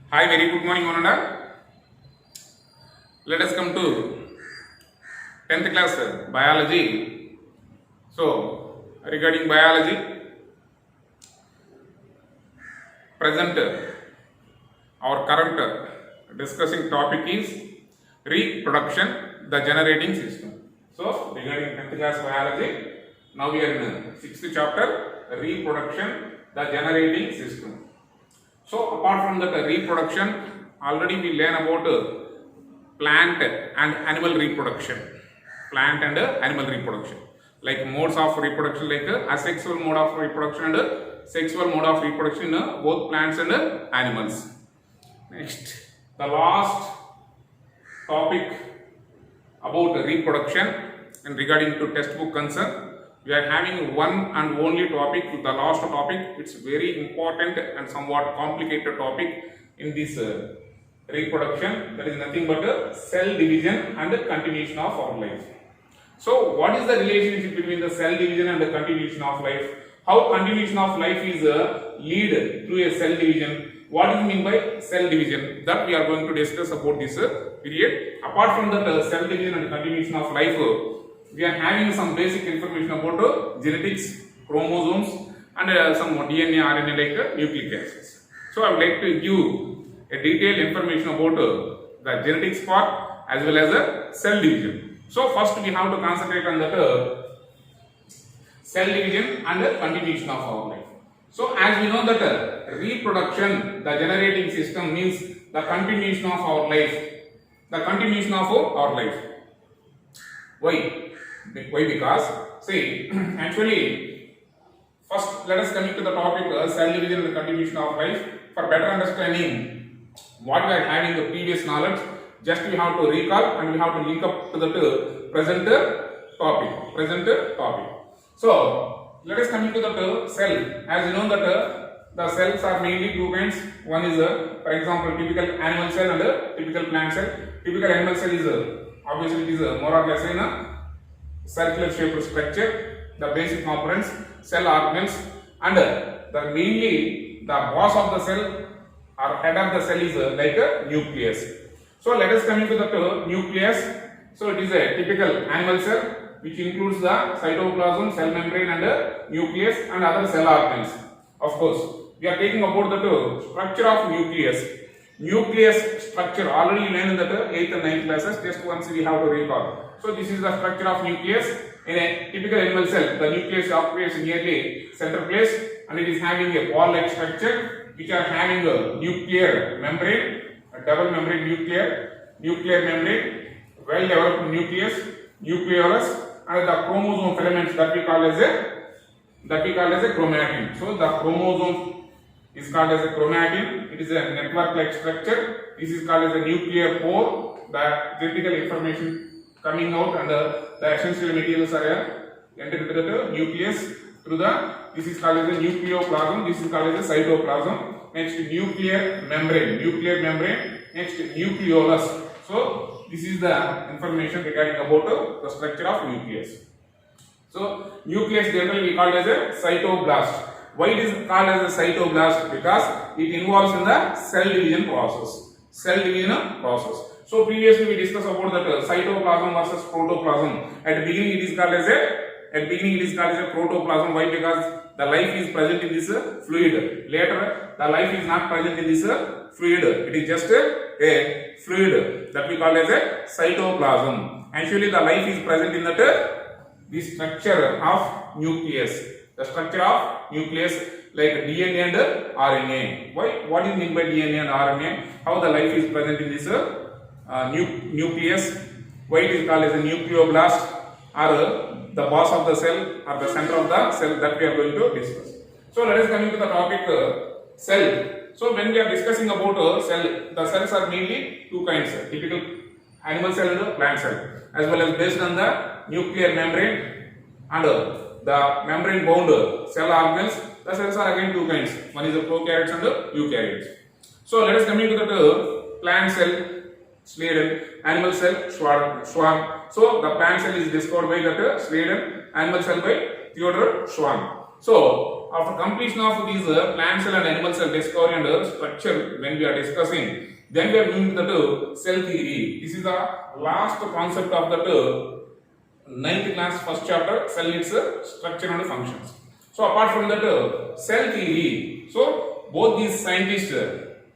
Hi, very good morning, one and all. Let us come to 10th class biology. So, regarding biology, present our current discussing topic is reproduction, the generating system. So, regarding 10th class biology, now we are in 6th chapter, reproduction, the generating system. So, apart from that reproduction, already we learn about plant and animal reproduction. Plant and animal reproduction. Like modes of reproduction, like asexual mode of reproduction and sexual mode of reproduction in both plants and animals. Next, the last topic about reproduction and regarding to textbook concern. We are having one and only topic, the last topic. It's very important and somewhat complicated topic in this reproduction. That is nothing but cell division and the continuation of our life. So, what is the relationship between the cell division and the continuation of life? How continuation of life is lead to a cell division? What do you mean by cell division? That we are going to discuss about this period. Apart from that cell division and continuation of life, we are having some basic information about genetics, chromosomes, and some DNA, RNA like nucleic acids. So, I would like to give a detailed information about the genetics part as well as cell division. So, first we have to concentrate on that cell division and the continuation of our life. So, as we know that reproduction, the generating system means the continuation of our life. The continuation of our life. Why? Because, see, actually, first let us come to the topic cell division and the continuation of life. For better understanding what we are having the previous knowledge, just we have to recall and we have to link up to the present topic. So, let us come into the cell. As you know that the cells are mainly two kinds. One is, for example, typical animal cell and a typical plant cell. Typical animal cell is obviously it is more or less in a circular shaped structure, the basic components, cell organs, and the mainly the boss of the cell or head of the cell is like a nucleus. So let us come into the nucleus. So it is a typical animal cell which includes the cytoplasm, cell membrane, and nucleus and other cell organs. Of course, we are taking about the structure of nucleus. Nucleus structure already learned in the 8th and 9th classes. Just once we have to recall. So this is the structure of nucleus. In a typical animal cell, the nucleus occupies nearly center place and it is having a ball-like structure which are having a nuclear membrane, a double membrane nuclear membrane, well-developed nucleus, nucleolus, and the chromosome filaments that we call as a chromatin. So the chromosome is called as a chromatin. It is a network-like structure. This is called as a nuclear pore. The genetical information coming out and the essential materials are entered into the nucleus through this is called as a nucleoplasm, this is called as a cytoplasm. Next, nuclear membrane, next nucleolus. So this is the information regarding about the structure of nucleus. So process generally called as a cytoblast. Why it is called as a cytoblast? Because it involves in the cell division process. So previously we discussed about that cytoplasm versus protoplasm. At the beginning it is called as a protoplasm. Why? Because the life is present in this fluid. Later the life is not present in this fluid. It is just a fluid that we call as a cytoplasm. Actually the life is present in that the structure of nucleus. The structure of nucleus like DNA and RNA. Why? What is meant by DNA and RNA? How the life is present in this nucleus? Why it is called as a nucleoblast or the boss of the cell or the center of the cell that we are going to discuss. So let us come into the topic cell. So when we are discussing about cell, the cells are mainly two kinds: typical animal cell and plant cell, as well as based on the nuclear membrane and the membrane bound cell organelles. The cells are again two kinds. One is the prokaryotes and the eukaryotes. So let us come into the plant cell, Schleiden, animal cell, Schwann. So the plant cell is discovered by Schleiden, animal cell by Theodor Schwann. So after completion of these plant cell and animal cell discovery and structure, when we are discussing, then we are moving to the cell theory. This is the last concept of that 9th class first chapter, cell its structure and functions. So apart from that cell theory, so both these scientists,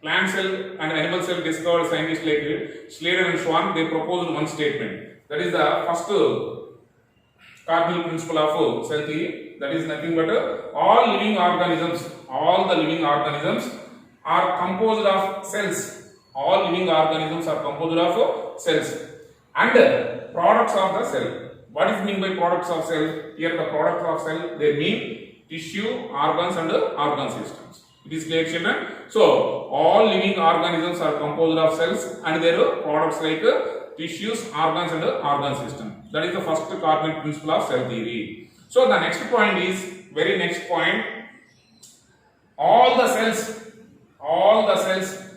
plant cell and animal cell discovered scientists like Slater and Schwann, they proposed one statement. That is the first cardinal principle of cell theory. That is nothing but all the living organisms are composed of cells. All living organisms are composed of cells and products of the cell. What is mean by products of cell? Here the products of cell, they mean tissue, organs and organ systems. It is clear, children? So all living organisms are composed of cells and their products like tissues, organs and organ system. That is the first cardinal principle of cell theory. So the next point is, very next point, all the cells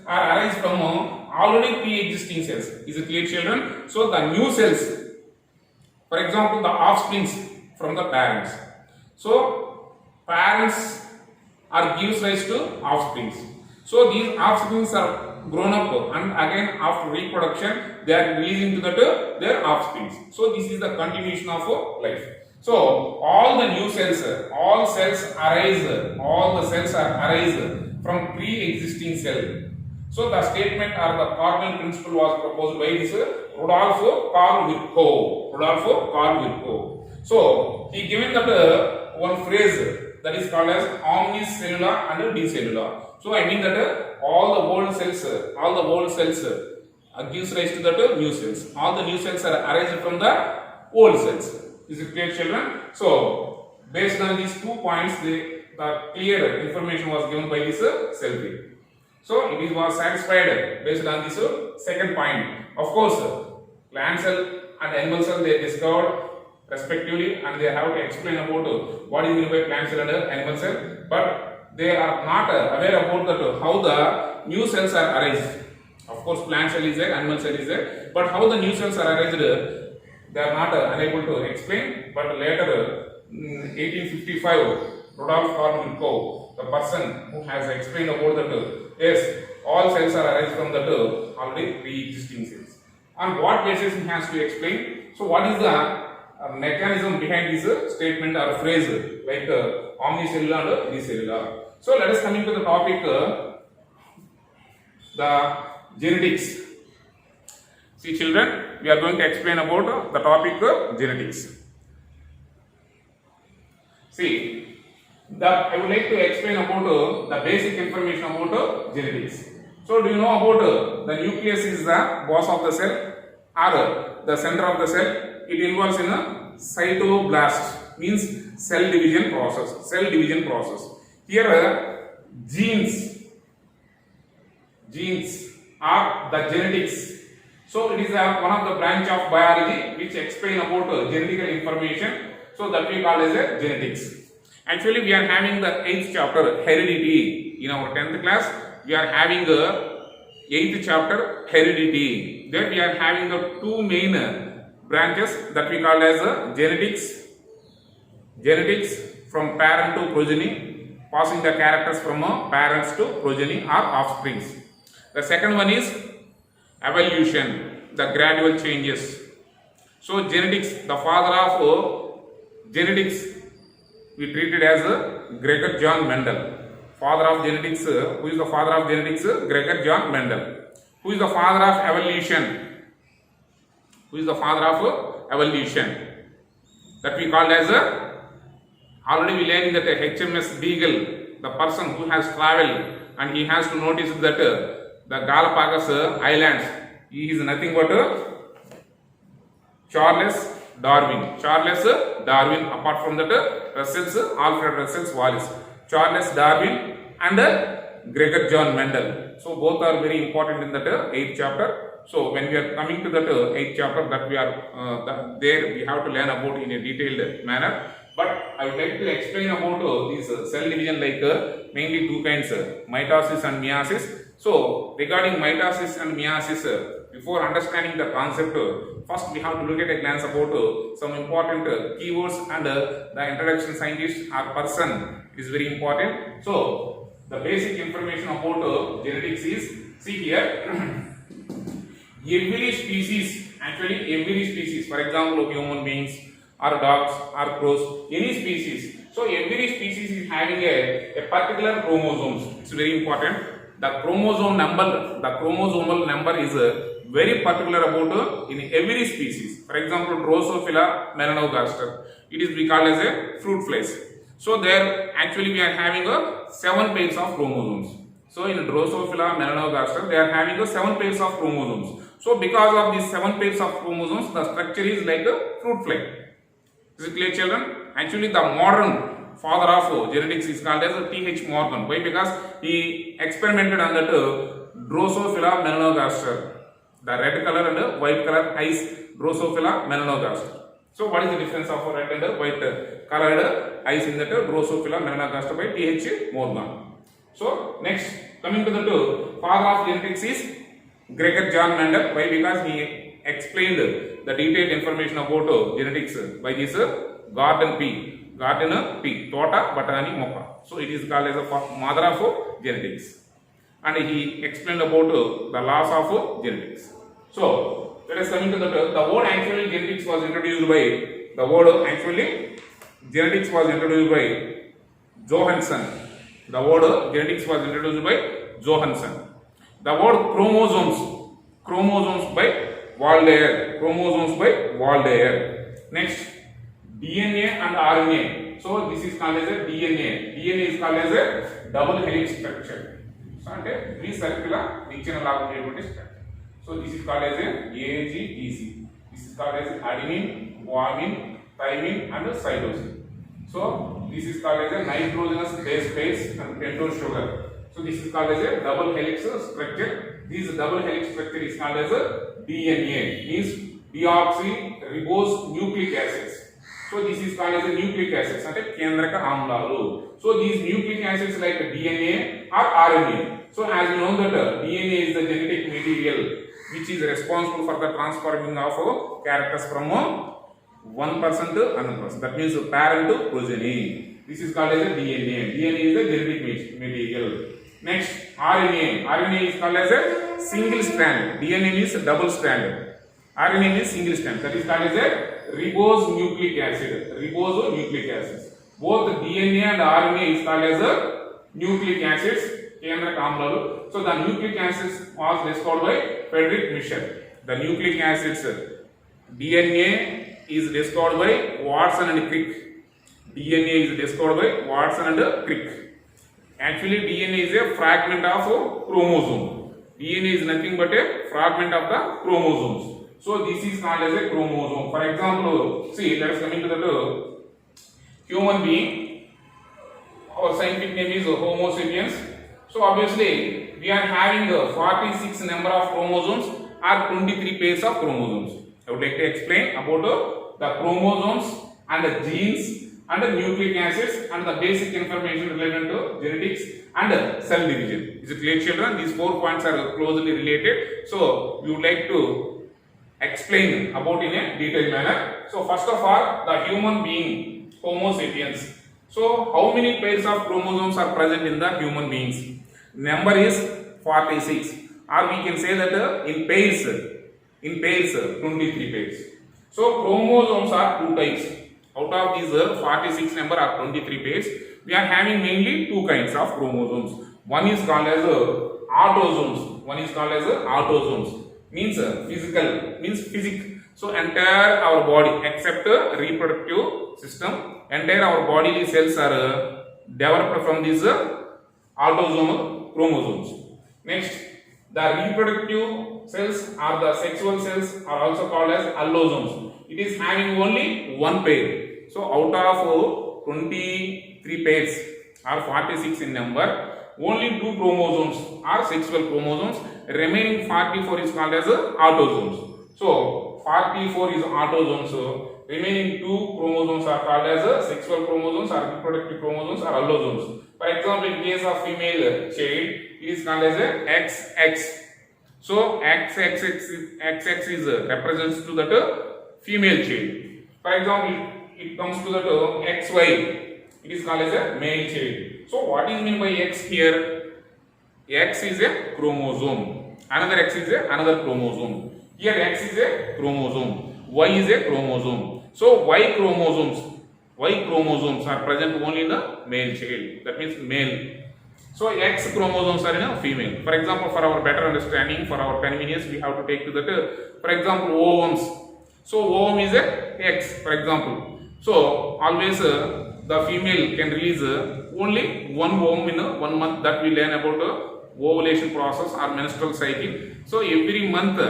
are arise from already pre-existing cells. Is it clear, children? So the new cells, for example, the offsprings from the parents. So parents are gives rise to offsprings. So these offsprings are grown up and again after reproduction they are releasing to their offsprings. So this is the continuation of life. So all the new cells, all the cells are arise from pre-existing cell. So the statement or the cardinal principle was proposed by this Rudolf Carl Virchow. So he given that one phrase that is called as omnicellular and decellular. So I mean that all the old cells gives rise to the new cells. All the new cells are arising from the old cells. Is it clear, children? So based on these 2 points, the clear information was given by this cell theory. So it was satisfied based on this second point. Of course, plant cell and animal cell they discovered respectively, and they have to explain about what is meant by plant cell and animal cell, but they are not aware about that how the new cells are arised. Of course, plant cell is there, animal cell is there, but how the new cells are arised, they are not unable to explain. But later, in 1855, Rudolf Carl Virchow, the person who has explained about that, yes, all cells are arised from that already pre-existing cells. On what basis he has to explain? So, what is the mechanism behind this statement or phrase like omnicellular and decellular? So, let us come into the topic, the genetics. See, children, we are going to explain about the topic genetics. See, I would like to explain about the basic information about genetics. So, do you know about the nucleus is the boss of the cell or the center of the cell? It involves in a cytoblast, means cell division process. Here genes are the genetics. So it is one of the branch of biology which explain about genetical information. So that we call as a genetics. Actually, we are having the 8th chapter, heredity. In our 10th class, we are having the 8th chapter, heredity. Then we are having the 2 main branches that we call as genetics from parent to progeny, passing the characters from parents to progeny or offsprings. The second one is evolution, the gradual changes. So genetics, the father of genetics, we treated as Gregor John Mendel. Father of genetics, who is the father of genetics? Gregor John Mendel. Who is the father of evolution? That we called as already we learned that HMS Beagle, the person who has traveled and he has to notice that the Galapagos Islands, he is nothing but Charles Darwin. Apart from that, Alfred Russel Wallace. Charles Darwin and Gregor John Mendel. So both are very important in that 8th chapter. So when we are coming to that 8th chapter, that we are there, we have to learn about in a detailed manner. But I would like to explain about this cell division like mainly 2 kinds, mitosis and meiosis. So regarding mitosis and meiosis, before understanding the concept, first we have to look at a glance about some important keywords and the introduction scientist or person. It is very important. So the basic information about genetics is, see here, every species, actually every species, for example human beings or dogs or crows, any species. So every species is having a particular chromosomes. It's very important. The chromosome number, the chromosomal number is very particular about in every species. For example, Drosophila melanogaster, it is we call as a fruit flies. So there actually we are having 7 pairs of chromosomes. So in Drosophila melanogaster, they are having 7 pairs of chromosomes. So because of these 7 pairs of chromosomes, the structure is like a fruit fly. Is it clear, children? Actually, the modern father of genetics is called as T.H. Morgan. Why? Because he experimented on that Drosophila melanogaster, the red color and white color eyes, Drosophila melanogaster. So what is the difference of red and white colored eyes in that Drosophila melanogaster by T.H. Morgan? So next, coming to the father of genetics is Gregor John Mendel. Why? Because he explained the detailed information about genetics by this Gordon P. Tota Batani Moka. So it is called as a mother of genetics. And he explained about the laws of genetics. So let us come into the word actually genetics was introduced by Johansson. The word genetics was introduced by Johansson. The word chromosomes by Waldeyer. Next, DNA and RNA. So this is called as a DNA. DNA is called as a double helix structure. So three circular structure. So this is called as a AGTC. This is called as adenine, guanine, thymine and cytosine. So this is called as a nitrogenous base pairs and pentose sugar. So this is called as a double helix structure. This double helix structure is called as a DNA, means deoxyribose nucleic acids. So this is called as a nucleic acids, ante kendrika amlalu. So these nucleic acids like DNA or RNA. So as you know that DNA is the genetic material which is responsible for the transforming of characters from one person to another person. That means parent to progeny. This is called as a DNA. DNA is the genetic material. Next, RNA. RNA is called as a single strand. DNA means double strand. RNA means single strand. That is called as a ribose nucleic acid. Ribose nucleic acids. Both DNA and RNA is called as a nucleic acids. So the nucleic acids was discovered by Frederick Michel. The nucleic acids DNA is discovered by Watson and Crick. DNA is discovered by Watson and Crick. Actually, DNA is a fragment of chromosome. DNA is nothing but a fragment of the chromosomes. So this is called as a chromosome. For example, see, let us come into the human being. Our scientific name is Homo sapiens. So obviously, we are having 46 number of chromosomes or 23 pairs of chromosomes. I would like to explain about the chromosomes and the genes and the nucleic acids and the basic information related to genetics and cell division. Is it clear, children? These 4 points are closely related. So we would like to explain about in a detailed manner. So first of all, the human being, Homo sapiens. So how many pairs of chromosomes are present in the human beings? Number is 46, or we can say that in pairs 23 pairs. So chromosomes are 2 types. Out of these 46 number or 23 pairs, we are having mainly 2 kinds of chromosomes. One is called as autosomes. Means physical, means physic. So entire our body except reproductive system, entire our bodily cells are developed from these autosomal chromosomes. Next, the reproductive cells or the sexual cells are also called as allosomes. It is having only 1 pair. So out of 23 pairs or 46 in number, only 2 chromosomes are sexual chromosomes. Remaining 44 is called as autosomes. So 44 is autosomes. Remaining 2 chromosomes are called as sexual chromosomes or reproductive chromosomes or allosomes. For example, in case of female child, it is called as a XX. So XX is represents to that female child. For example, it comes to that XY. It is called as a male child. So what is meant by X here? X is a chromosome. Another X is another chromosome. Here X is a chromosome. Y is a chromosome. So Y chromosomes are present only in the male child. That means male. So X chromosomes are in a female. For example, for our better understanding, for our convenience, we have to take to that. For example, ovomes. So ovum is a X. For example, so always the female can release only one ovum in 1 month. That we learn about ovulation process or menstrual cycle. So every month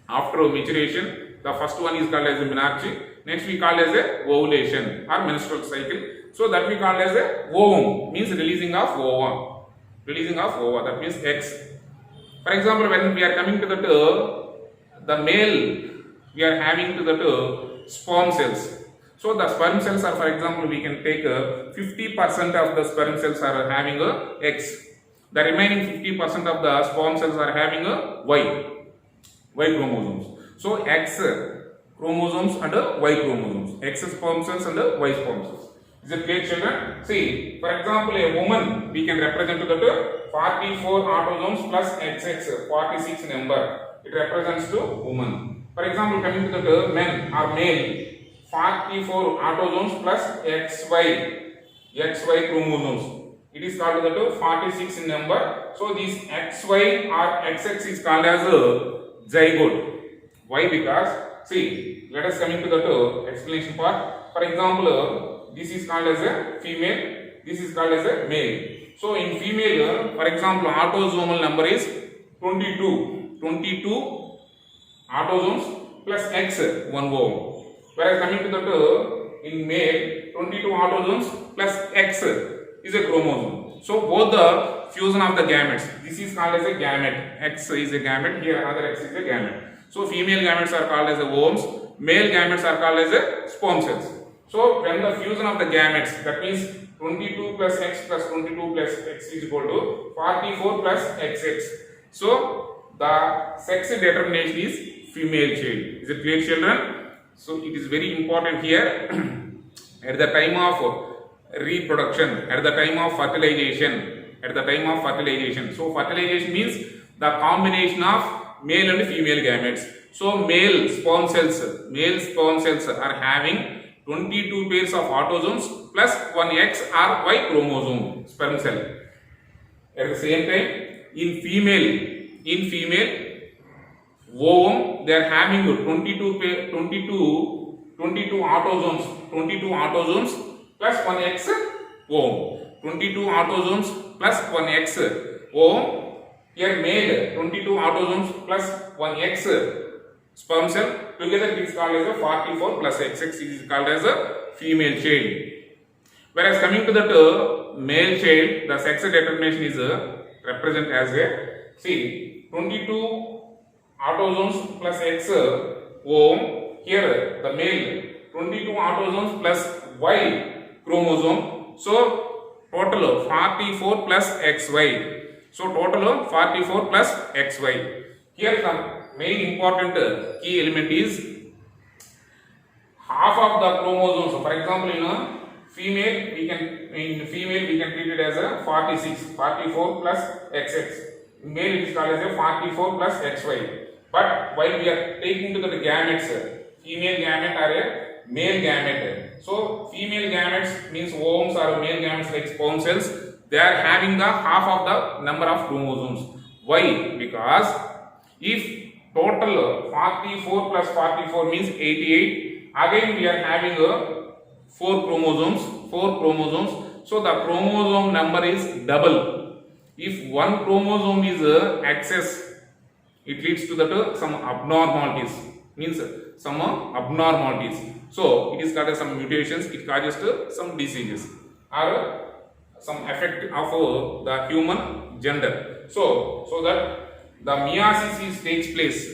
after maturation, the first one is called as a menarche. Next we call as a ovulation or menstrual cycle. So that we call as a ovum, means releasing of ova. Releasing of ova, that means X. For example, when we are coming to that the male, we are having to that sperm cells. So the sperm cells are, for example, we can take 50% of the sperm cells are having a X. The remaining 50% of the sperm cells are having a Y chromosomes. So X chromosomes and Y chromosomes. X sperm cells and Y sperm cells. Is it clear, children? See, for example, a woman we can represent to that 44 autosomes plus XX, 46 number. It represents to woman. For example, coming to the men or male, 44 autosomes plus XY chromosomes. It is called the 46 in number. So this XY or XX is called as a zygote. Why? Because see, let us come into the explanation part. For example, this is called as a female. This is called as a male. So in female, for example, autosomal number is 22. 22 autosomes plus X, one ovum. Whereas coming to the in male, 22 autosomes plus X is a chromosome. So both the fusion of the gametes. This is called as a gamete. X is a gamete. Here another X is a gamete. So female gametes are called as a ovoms. Male gametes are called as a sperm cells. So when the fusion of the gametes, that means 22 plus X plus 22 plus X is equal to 44 plus XX. So the sex determination is female child. Is it clear, children? So it is very important here at the time of reproduction, at the time of fertilization, So fertilization means the combination of male and female gametes. So male sperm cells are having 22 pairs of autosomes plus one X or Y chromosome sperm cell. At the same time, in female ovum, they are having 22 autosomes plus one X ovum. 22 autosomes plus one X ovum. Here male 22 autosomes plus one X sperm cell. Together it is called as a 44 plus XX. It is called as a female child. Whereas coming to the male child, the sex determination is represent as a 22 autosomes plus X ovum. Here the male 22 autosomes plus Y chromosome. So total 44 plus XY. So total 44 plus XY. Here the main important key element is half of the chromosomes. So for example, in female we can treat it as a 44 plus XX. In male it is called as a 44 plus XY. But while we are taking to the gametes, female gamete or a male gamete. So female gametes means ovoms or male gametes like sperm cells. They are having the half of the number of chromosomes. Why? Because if total 44 plus 44 means 88. Again we are having 4 chromosomes. So the chromosome number is double. If one chromosome is excess, it leads to that some abnormalities. So it is called as some mutations. It causes to some diseases or some effect of the human gender. So that the meiosis takes place.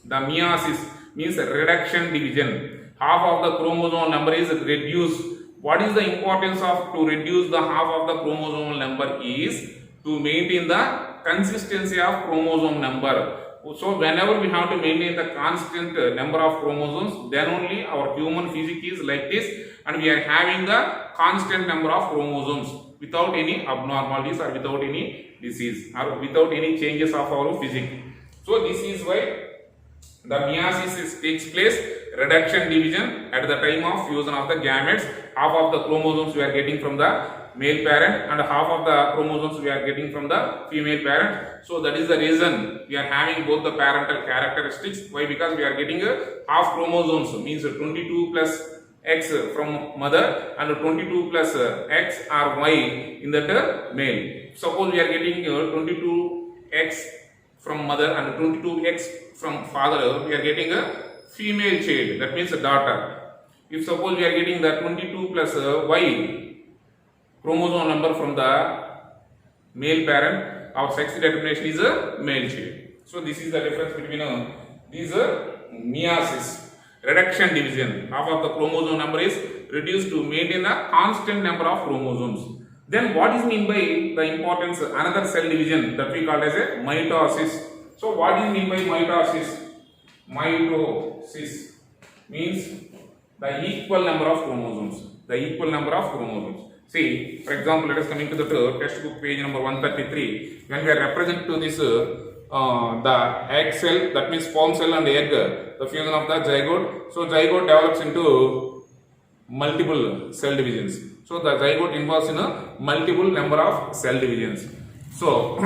The meiosis means reduction division. Half of the chromosome number is reduced. What is the importance of to reduce the half of the chromosomal number is to maintain the consistency of chromosome number. So whenever we have to maintain the constant number of chromosomes, then only our human physics is like this, and we are having the constant number of chromosomes without any abnormalities or without any disease or without any changes of our physics. So this is why the meiosis takes place, reduction division at the time of fusion of the gametes. Half of the chromosomes we are getting from the male parent and half of the chromosomes we are getting from the female parent. So that is the reason we are having both the parental characteristics. Why? Because we are getting half chromosomes, means 22 plus X from mother and 22 plus X or Y in that male. Suppose we are getting 22X from mother and 22X from father, we are getting a female child, that means a daughter. If suppose we are getting the 22 plus Y chromosome number from the male parent, our sex determination is a male child. So this is the difference between these meiosis, reduction division. Half of the chromosome number is reduced to maintain a constant number of chromosomes. Then what is mean by the importance, another cell division that we call as a mitosis. So what is mean by mitosis? Mitosis means the equal number of chromosomes. The equal number of chromosomes. See, for example, let us coming to the textbook page number 133. When we are represent to this the egg cell, that means sperm cell and egg, the fusion of the zygote. So zygote develops into multiple cell divisions. So the zygote involves in a multiple number of cell divisions. So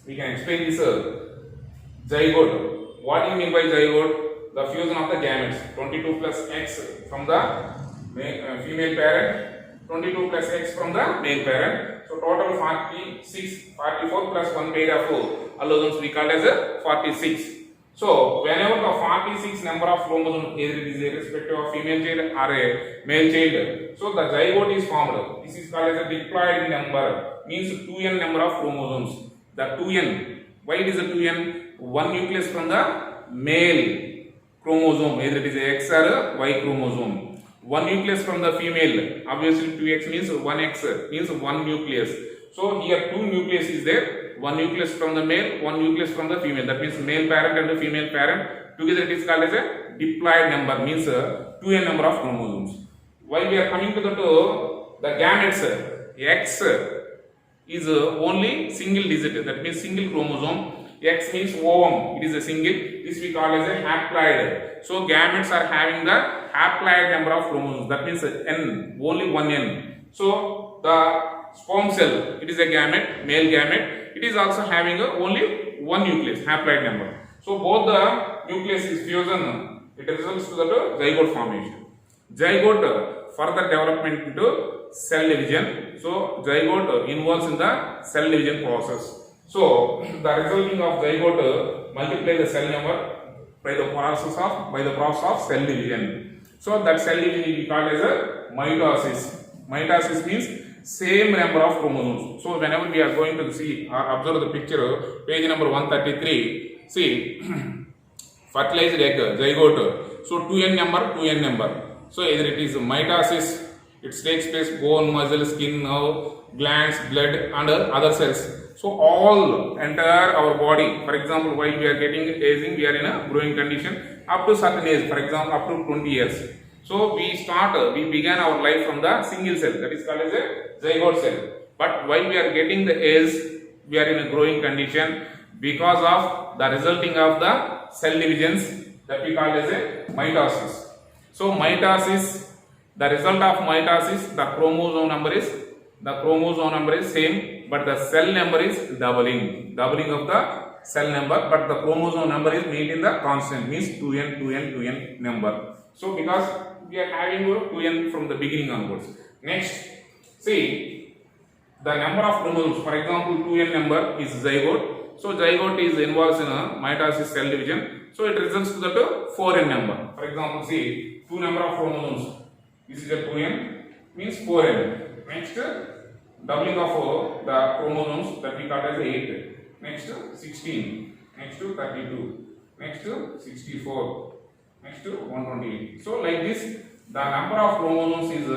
we can explain this zygote. What do you mean by zygote? The fusion of the gametes. 22 plus X from the female parent, 22 plus X from the male parent. So total 44 plus 1 pair of allosomes we call as 46. So whenever the 46 number of chromosomes, either it is irrespective of female child or a male child, so the zygote is formed. This is called as a diploid number, means 2n number of chromosomes. The 2n, why it is a 2n? One nucleus from the male chromosome, either it is a X or a Y chromosome. One nucleus from the female, obviously 2x means 1x means one nucleus. So here two nucleus is there, one nucleus from the male, one nucleus from the female, that means male parent and the female parent. Together it is called as a diploid number, means 2n number of chromosomes. While we are coming to the gametes, X is only single digit, that means single chromosome. X means ovum, it is a single, this we call as a haploid. So gametes are having the haploid number of chromosomes, that means n, only one n. So the sperm cell, it is a gamete, male gamete, it is also having only one nucleus, haploid number. So both the nucleus is fusion, it results to the zygote formation. Zygote further development into cell division. So zygote involves in the cell division process. So the resulting of zygote multiply the cell number by the process of cell division. So that cell division we call as a mitosis. Mitosis means same number of chromosomes. So whenever we are going to see or observe the picture, page number 133, see fertilized egg, zygote. So 2n number. So either it is mitosis, it takes place bone, muscle, skin, nerve, glands, blood and other cells. So all entire our body, for example, while we are getting aging, we are in a growing condition up to certain age, for example, up to 20 years. So we began our life from the single cell, that is called as a zygote cell. But while we are getting the age, we are in a growing condition because of the resulting of the cell divisions that we call as a mitosis. So mitosis, the result of mitosis, the chromosome number is same, but the cell number is doubling of the cell number, but the chromosome number is maintained the constant, means 2n number. So because we are having 2n from the beginning onwards. Next, see the number of chromosomes, for example 2n number is zygote. So zygote is involved in a mitosis cell division. So it results to the 4n number. For example, see 2 number of chromosomes. This is a 2n, means 4n. Next, doubling of the chromosomes that we call as 8. Next, 16. Next, 32. Next, 64. Next, 128. So like this, the number of chromosomes is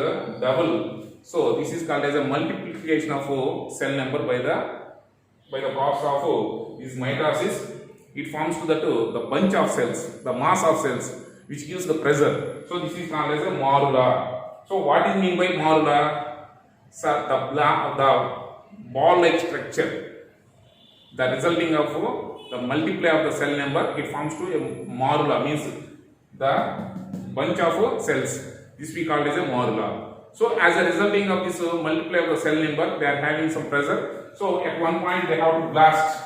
double. So this is called as a multiplication of cell number by the process of this mitosis. it forms to the bunch of cells, the mass of cells, which gives the pressure. So this is called as a morula. So what is mean by morula? Sir, the ball-like structure, the resulting of the multiply of the cell number, it forms to a morula, means the bunch of cells. This we call as a morula. So as a resulting of this multiply of the cell number, they are having some pressure. So at one point they have to blast,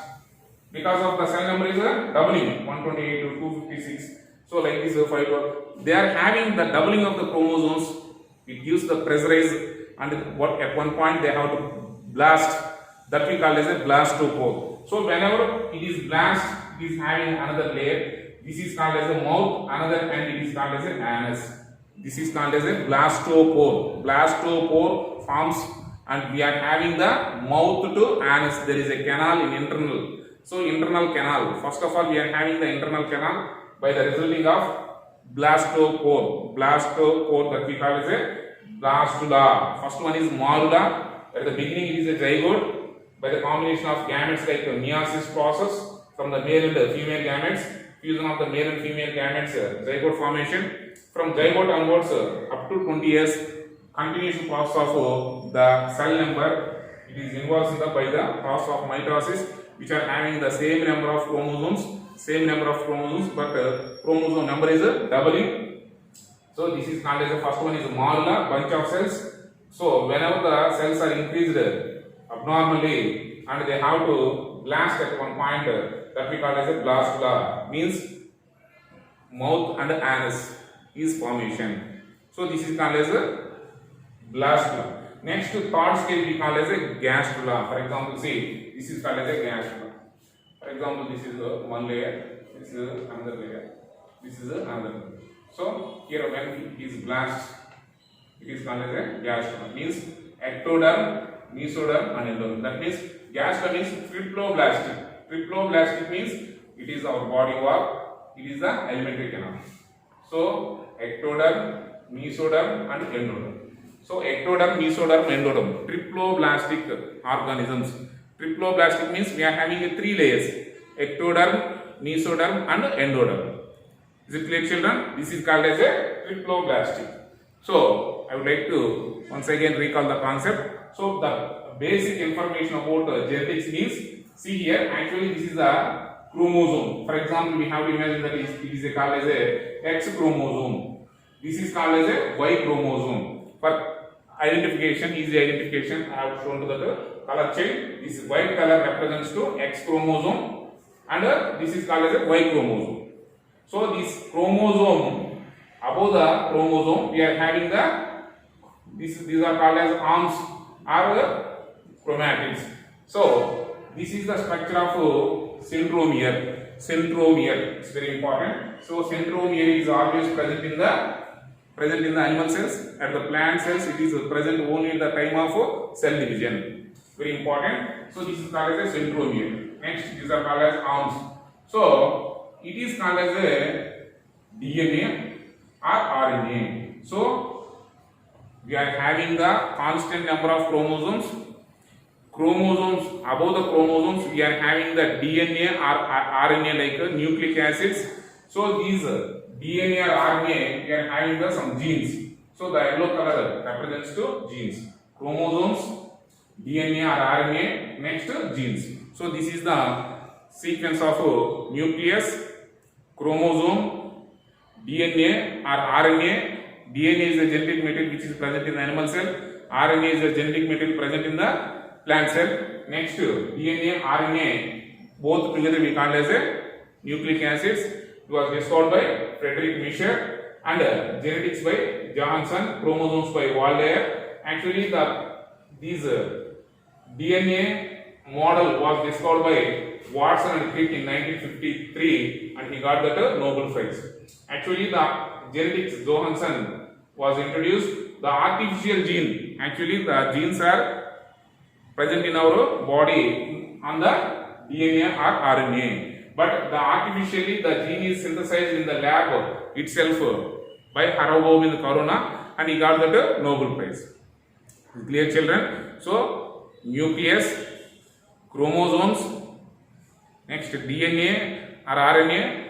because of the cell number is doubling, 128 to 256. So like this 5, they are having the doubling of the chromosomes. It gives the pressurize, and what at one point they have to blast. That we call as a blastopore. So whenever it is blast, it is having another layer. This is called as a mouth. Another end it is called as an anus. This is called as a blastopore. Blastopore forms, and we are having the mouth to anus. There is a canal in internal. So internal canal. First of all, we are having the internal canal by the resulting of blastopore. Blastopore, that we call as a blastula. First one is morula. At the beginning it is a zygote. By the combination of gametes like the meiosis process from the male and the female gametes, fusion of the male and female gametes, zygote formation. From zygote onwards, up to 20 years, continuation process of the cell number. It is involved by the process of mitosis, which are having the same number of chromosomes, but chromosome number is doubling. So this is called as the first one is morula, bunch of cells. So whenever the cells are increased abnormally and they have to blast at one point, that we call as a blastula, means mouth and anus is formation. So this is called as a blastula. Next to third stage we call as a gastrula. For example, see, this is called as a gastrula. For example, this is one layer, this is another layer, this is another layer. So here when it is blast, it is called as a gastrula, means ectoderm, mesoderm and endoderm. That means gastrula means triploblastic. Triploblastic means it is our body wall, it is the alimentary canal. So ectoderm, mesoderm and endoderm. So ectoderm, mesoderm, endoderm, triploblastic organisms. Triploblastic means we are having 3 layers: ectoderm, mesoderm and endoderm. Is it clear, children? This is called as a triploblastic. So I would like to once again recall the concept. So the basic information about genetics means, see here, actually this is a chromosome. For example, we have to imagine that it is called as a X chromosome. This is called as a Y chromosome. For identification, easy identification, I have shown to the color change. This white color represents to X chromosome, and this is called as a Y chromosome. So this chromosome, above the chromosome, we are having these are called as arms or the chromatids. So this is the structure of centromere. Centromere is very important. So centromere is always present in the animal cells. At the plant cells, it is present only at the time of cell division. Very important. So this is called as a centromere. Next, these are called as arms. So it is called as a DNA or RNA. So we are having the constant number of chromosomes. Chromosomes, above the chromosomes, we are having the DNA or RNA like nucleic acids. So these DNA or RNA, we are having some genes. So the yellow color represents to genes. Chromosomes, DNA or RNA, next genes. So this is the sequence of nucleus, chromosome, DNA or RNA. DNA is the genetic material which is present in the animal cell. RNA is the genetic material present in the plant cell. Next, DNA, RNA, both together we call as a nucleic acids. It was discovered by Frederick Miescher, and genetics by Johansen, chromosomes by Waldeyer. Actually, these DNA model was discovered by Watson and Crick in 1953, and he got that Nobel Prize. Actually, the genetics Johansen was introduced. The artificial gene, actually the genes are present in our body on the DNA or RNA, but artificially the gene is synthesized in the lab itself by Harabaum in Corona, and he got that Nobel Prize. Clear, children? So nucleus, chromosomes, next DNA, or RNA,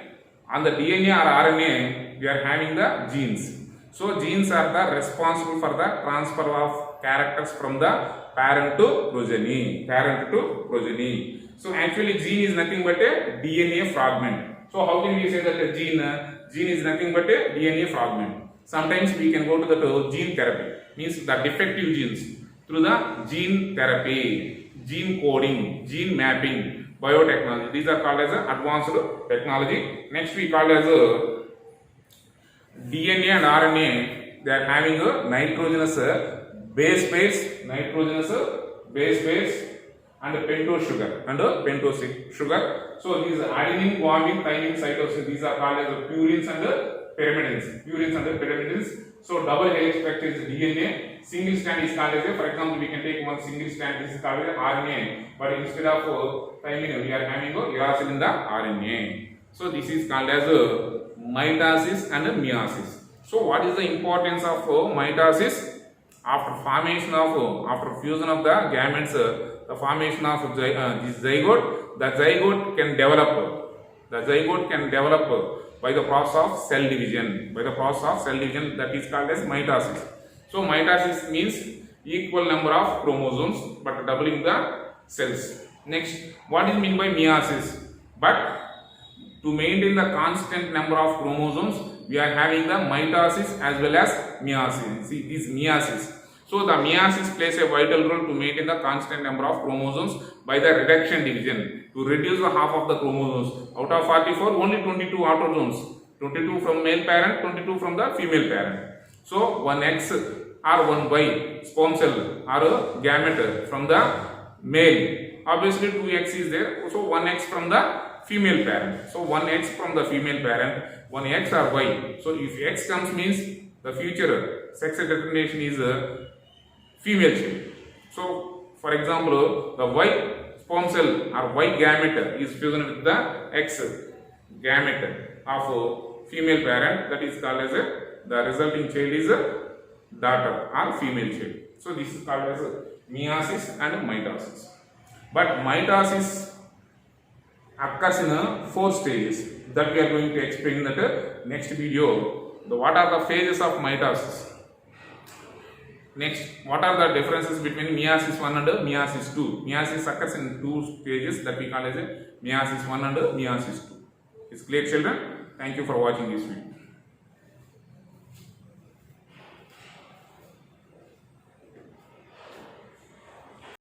on the DNA or RNA, we are having the genes. So genes are the responsible for the transfer of characters from the parent to progeny. So actually gene is nothing but a DNA fragment. So how can we say that a gene is nothing but a DNA fragment? Sometimes we can go to the gene therapy, means the defective genes, through the gene therapy, gene coding, gene mapping, biotechnology. These are called as advanced technology. Next we call as DNA and RNA. They are having a nitrogenous base pairs, and pentose sugar. So these adenine, guanine, thymine, cytosine, these are called as purines and pyrimidines. So double helix structure is DNA. Single strand is called as for example, we can take one single strand. This is called as RNA. But instead of thymine, we are having uracil in the RNA. So this is called as mitosis and meiosis. So what is the importance of mitosis? After fusion of the gametes, the formation of this zygote, the zygote can develop by the process of cell division. That is called as mitosis. So mitosis means equal number of chromosomes but doubling the cells. Next, what is meant by meiosis? But to maintain the constant number of chromosomes, we are having the mitosis as well as meiosis. See, this meiosis. So the meiosis plays a vital role to maintain the constant number of chromosomes by the reduction division, to reduce the half of the chromosomes. Out of 44, only 22 autosomes. 22 from male parent, 22 from the female parent. So one X or one Y sperm cell or a gamete from the male. Obviously 2X is there. So 1X from the female parent. So 1X from the female parent, 1X or Y. So if X comes means the future sex determination is a female child. So for example, the Y sperm cell or Y gamete is fused with the X gamete of a female parent, that is called as the resulting child is a daughter or female child. So this is called as meiosis and mitosis. But mitosis occurs in 4 stages that we are going to explain in the next video. What are the phases of mitosis? Next, what are the differences between meiosis 1 and meiosis 2? Meiosis occurs in 2 stages that we call as meiosis 1 and meiosis 2. Is clear, children? Thank you for watching this video.